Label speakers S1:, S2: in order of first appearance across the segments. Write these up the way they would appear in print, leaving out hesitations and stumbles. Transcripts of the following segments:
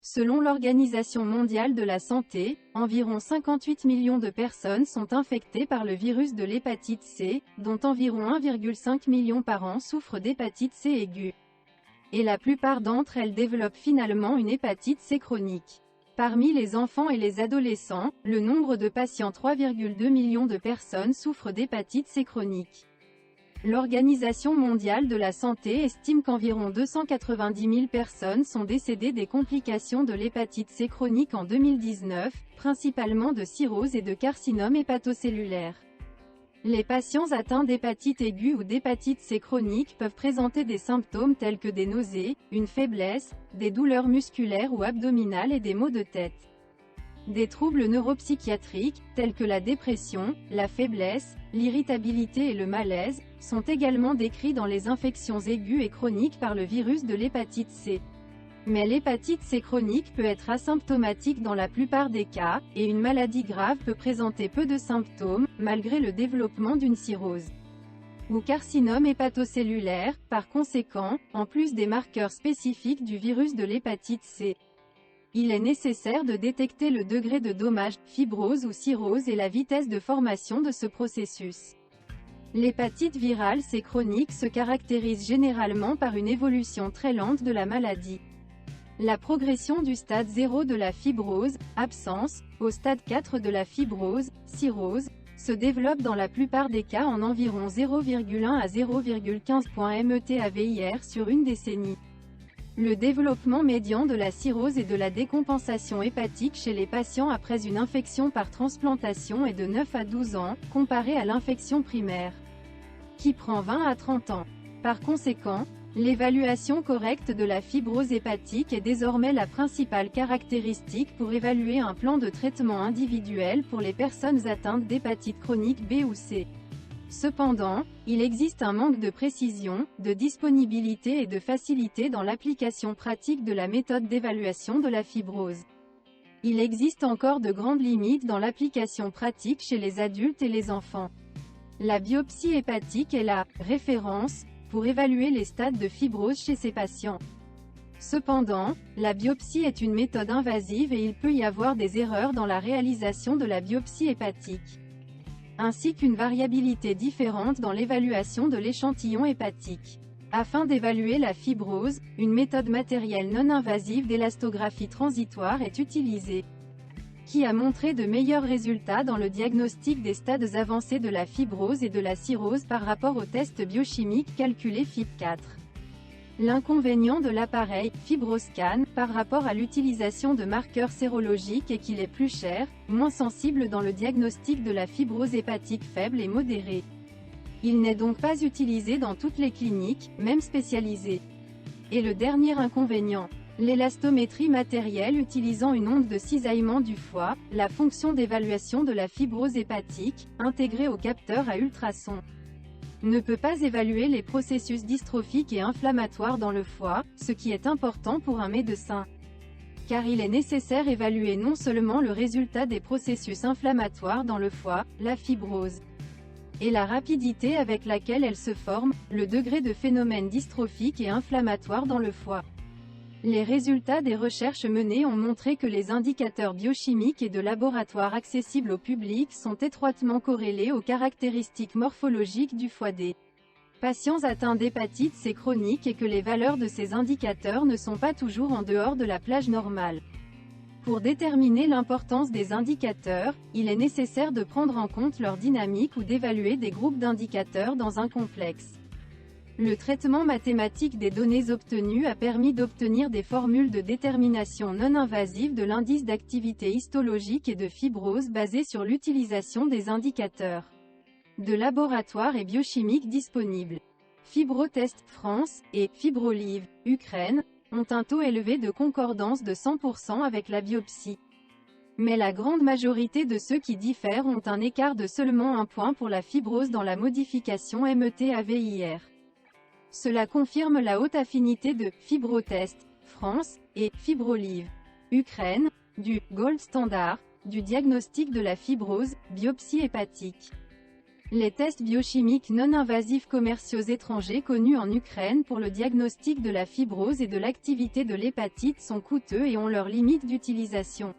S1: Selon l'Organisation mondiale de la santé, environ 58 millions de personnes sont infectées par le virus de l'hépatite C, dont environ 1,5 million par an souffrent d'hépatite C aiguë. Et la plupart d'entre elles développent finalement une hépatite C chronique. Parmi les enfants et les adolescents, le nombre de patients 3,2 millions de personnes souffrent d'hépatite C chronique. L'Organisation mondiale de la santé estime qu'environ 290 000 personnes sont décédées des complications de l'hépatite C chronique en 2019, principalement de cirrhose et de carcinome hépatocellulaire. Les patients atteints d'hépatite aiguë ou d'hépatite C chronique peuvent présenter des symptômes tels que des nausées, une faiblesse, des douleurs musculaires ou abdominales et des maux de tête. Des troubles neuropsychiatriques, tels que la dépression, la faiblesse, l'irritabilité et le malaise, sont également décrits dans les infections aiguës et chroniques par le virus de l'hépatite C. Mais l'hépatite C chronique peut être asymptomatique dans la plupart des cas, et une maladie grave peut présenter peu de symptômes, malgré le développement d'une cirrhose ou carcinome hépatocellulaire, par conséquent, en plus des marqueurs spécifiques du virus de l'hépatite C. Il est nécessaire de détecter le degré de dommage, fibrose ou cirrhose et la vitesse de formation de ce processus. L'hépatite virale C chronique se caractérise généralement par une évolution très lente de la maladie. La progression du stade 0 de la fibrose, absence, au stade 4 de la fibrose, cirrhose, se développe dans la plupart des cas en environ 0,1 à 0,15 points MET/AVIR sur une décennie. Le développement médian de la cirrhose et de la décompensation hépatique chez les patients après une infection par transplantation est de 9 à 12 ans, comparé à l'infection primaire, qui prend 20 à 30 ans. Par conséquent, l'évaluation correcte de la fibrose hépatique est désormais la principale caractéristique pour évaluer un plan de traitement individuel pour les personnes atteintes d'hépatite chronique B ou C. Cependant, il existe un manque de précision, de disponibilité et de facilité dans l'application pratique de la méthode d'évaluation de la fibrose. Il existe encore de grandes limites dans l'application pratique chez les adultes et les enfants. La biopsie hépatique est la référence pour évaluer les stades de fibrose chez ces patients. Cependant, la biopsie est une méthode invasive et il peut y avoir des erreurs dans la réalisation de la biopsie hépatique, ainsi qu'une variabilité différente dans l'évaluation de l'échantillon hépatique. Afin d'évaluer la fibrose, une méthode matérielle non invasive d'élastographie transitoire est utilisée, qui a montré de meilleurs résultats dans le diagnostic des stades avancés de la fibrose et de la cirrhose par rapport au test biochimique calculé FIB4. L'inconvénient de l'appareil FibroScan, par rapport à l'utilisation de marqueurs sérologiques est qu'il est plus cher, moins sensible dans le diagnostic de la fibrose hépatique faible et modérée. Il n'est donc pas utilisé dans toutes les cliniques, même spécialisées. Et le dernier inconvénient, l'élastométrie matérielle utilisant une onde de cisaillement du foie, la fonction d'évaluation de la fibrose hépatique, intégrée au capteur à ultrasons, ne peut pas évaluer les processus dystrophiques et inflammatoires dans le foie, ce qui est important pour un médecin. Car il est nécessaire d'évaluer non seulement le résultat des processus inflammatoires dans le foie, la fibrose, et la rapidité avec laquelle elle se forme, le degré de phénomène dystrophique et inflammatoire dans le foie. Les résultats des recherches menées ont montré que les indicateurs biochimiques et de laboratoire accessibles au public sont étroitement corrélés aux caractéristiques morphologiques du foie des patients atteints d'hépatite C chronique et que les valeurs de ces indicateurs ne sont pas toujours en dehors de la plage normale. Pour déterminer l'importance des indicateurs, il est nécessaire de prendre en compte leur dynamique ou d'évaluer des groupes d'indicateurs dans un complexe. Le traitement mathématique des données obtenues a permis d'obtenir des formules de détermination non invasive de l'indice d'activité histologique et de fibrose basées sur l'utilisation des indicateurs de laboratoire et biochimiques disponibles. Fibrotest France et Fibrolive Ukraine ont un taux élevé de concordance de 100% avec la biopsie. Mais la grande majorité de ceux qui diffèrent ont un écart de seulement 1 point pour la fibrose dans la modification MET/AVIR. Cela confirme la haute affinité de Fibrotest France et Fibrolive Ukraine du gold standard du diagnostic de la fibrose, biopsie hépatique. Les tests biochimiques non invasifs commerciaux étrangers connus en Ukraine pour le diagnostic de la fibrose et de l'activité de l'hépatite sont coûteux et ont leurs limites d'utilisation.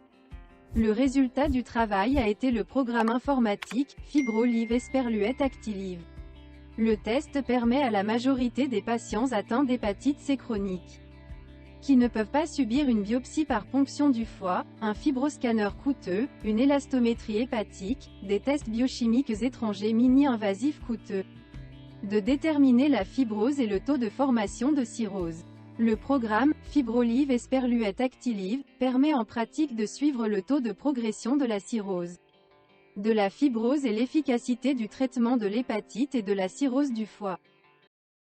S1: Le résultat du travail a été le programme informatique FibroLive Esperluette Actilive. Le test permet à la majorité des patients atteints d'hépatite C chronique, qui ne peuvent pas subir une biopsie par ponction du foie, un fibroscanner coûteux, une élastométrie hépatique, des tests biochimiques étrangers mini-invasifs coûteux, de déterminer la fibrose et le taux de formation de cirrhose. Le programme FibroLive Esperluette Actilive permet en pratique de suivre le taux de progression de la cirrhose, de la fibrose et l'efficacité du traitement de l'hépatite et de la cirrhose du foie.